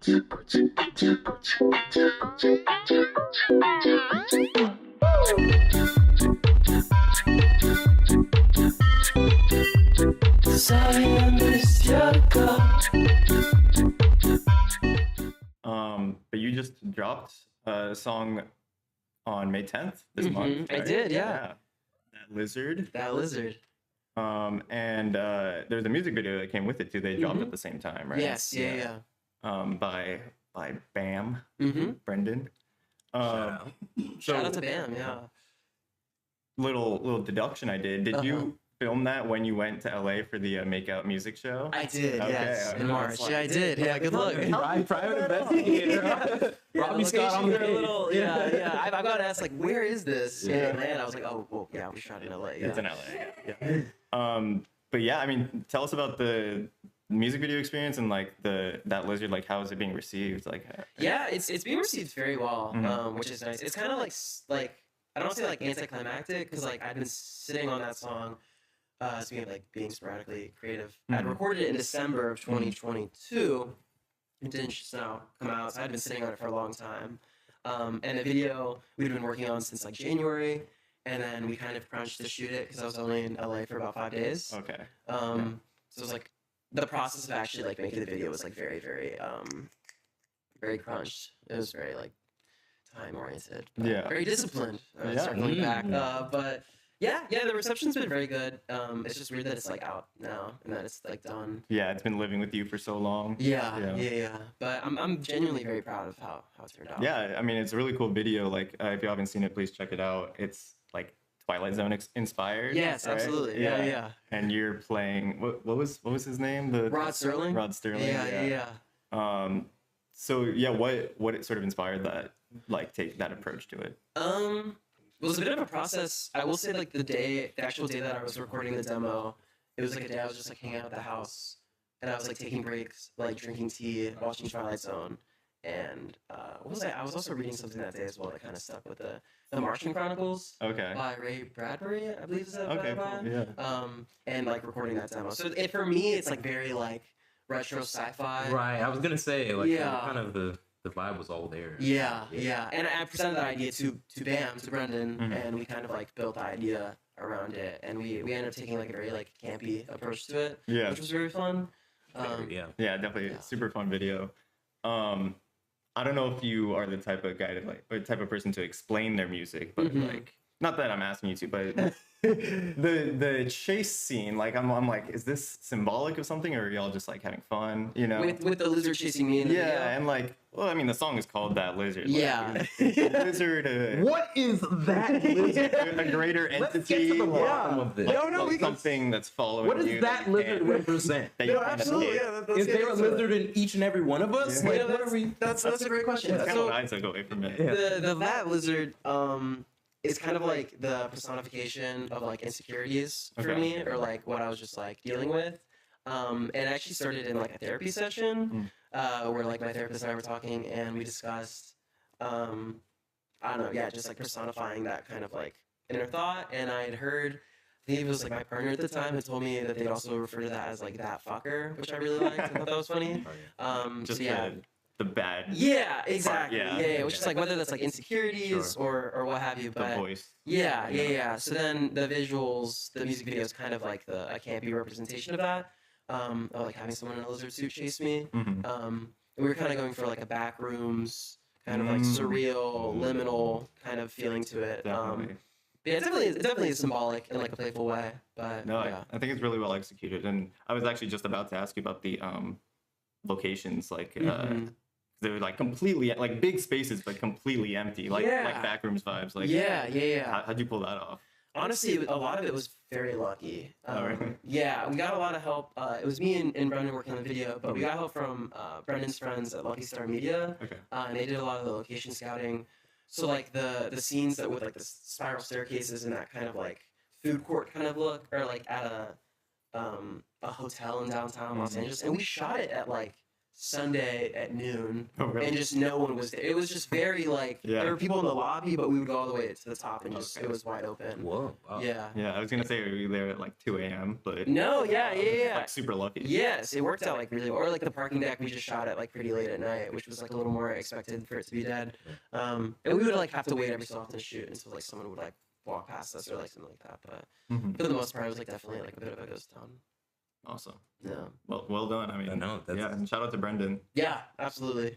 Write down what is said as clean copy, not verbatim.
But you just dropped a song on May 10th this month, right? I did, yeah. That Lizard. And there's a music video that came with it too. They dropped at the same time, right? Yes, yeah. By Bam, Brendan. Shout out to Bam, yeah. Little deduction I did. Did you film that when you went to LA for the Makeout music show? I did, yes, in March. Yeah, I did. Yeah, good luck. Private investigator. Robby Scott on the little, yeah. I got asked like, where is this in Atlanta? I was like, oh, well, yeah, we shot in LA. Yeah. It's in LA. But yeah, I mean, tell us about the music video experience and like that Lizard. Like, how is it being received? Like, yeah, it's being received very well, which is nice. It's kind of like I don't say like anticlimactic because like I'd been sitting on that song. Speaking of like being sporadically creative, I'd recorded it in December of 2022. It didn't just now come out, so I'd been sitting on it for a long time. And the video we'd been working on since like January, and then we kind of crunched to shoot it because I was only in LA for about 5 days. Okay. So it was like the process of actually like making the video was like very, very, very crunched. It was very like time oriented. Very disciplined. Circling back, but. Yeah, the reception's been very good. It's just weird that it's like out now and that it's like done. Yeah, it's been living with you for so long. Yeah. But I'm genuinely very proud of how it turned out. Yeah, I mean, it's a really cool video. Like, if you haven't seen it, please check it out. It's like Twilight Zone inspired. Yes, right? Absolutely. Yeah. And you're playing what was his name? Rod Sterling. Yeah. So yeah, what it sort of inspired that, like, take that approach to it? It was a bit of a process. I will say, like, the actual day that I was recording the demo, it was like a day I was just like hanging out at the house, and I was like taking breaks, like drinking tea, watching Twilight Zone, and what was I? I was also reading something that day as well that kind of stuck with the Martian Chronicles. By Ray Bradbury, I believe is that. Cool. Yeah. And like recording that demo. So for me, it's like very like retro sci-fi. Right. I was gonna say like kind of the vibe was all there. Yeah. And I presented that idea to Bam, to Brendan, and we kind of like built the idea around it, and we ended up taking like a very like campy approach to it, which was very fun. Definitely super fun video. I don't know if you are the type of guy to like, or type of person to explain their music, but like, not that I'm asking you to, but the chase scene, like I'm like, is this symbolic of something, or are y'all just like having fun, you know? With the lizard chasing me in the video? And like, well, I mean, the song is called That Lizard. Yeah. Like, lizard. What is that lizard? A greater entity. Let's get to the bottom of this. Like something that's following you. What does that lizard represent? Absolutely. Is there a lizard in each and every one of us? Like, that's a great question. That's kind of what I took away from it. The That Lizard is kind of like the personification of like insecurities for me, or like what I was just like dealing with. And it actually started in like a therapy session where like my therapist and I were talking, and we discussed I don't know, just like personifying that kind of like inner thought. And I had heard, I think it was like my partner at the time had told me that they'd also refer to that as like that fucker, which I really liked. I thought that was funny. The bad. Yeah, exactly. Which is like whether that's like insecurities or what have you. But the voice. Yeah. So then the visuals, the music video is kind of like a campy representation of that. Of like having someone in a lizard suit chase me. And we were kind of going for like a back rooms, kind of like surreal, liminal kind of feeling to it. Yeah, it definitely is symbolic in like a playful way. But I think it's really well executed. And I was actually just about to ask you about the locations, like they were like completely like big spaces but completely empty, like backrooms vibes. Like how'd you pull that off? Honestly, a lot of it was very lucky. Really? Yeah, we got a lot of help. It was me and Brendan working on the video, but we got help from Brendan's friends at Lucky Star Media, and they did a lot of the location scouting. So like the scenes that with like the spiral staircases and that kind of like food court kind of look, or like at a hotel in downtown Los Angeles, and we shot it at like Sunday at noon, Oh, really? and just no one was there. It was just very like Yeah. there were people in the lobby, but we would go all the way to the top and just Okay. it was wide open. Whoa. Wow. Yeah. Yeah, I was gonna say we were there at like 2 a.m., but No, yeah. like super lucky. Yes, it worked out like really well. Or like the parking deck we just shot at like pretty late at night, which was like a little more expected for it to be dead. And we would like have to wait every so often to shoot until like someone would like walk past us or like something like that. But Mhm. for the most part, it was like definitely like a bit of a ghost town. Awesome. Yeah. Well done. I mean, I know, that's- yeah. And shout out to Brendan. Yeah, absolutely.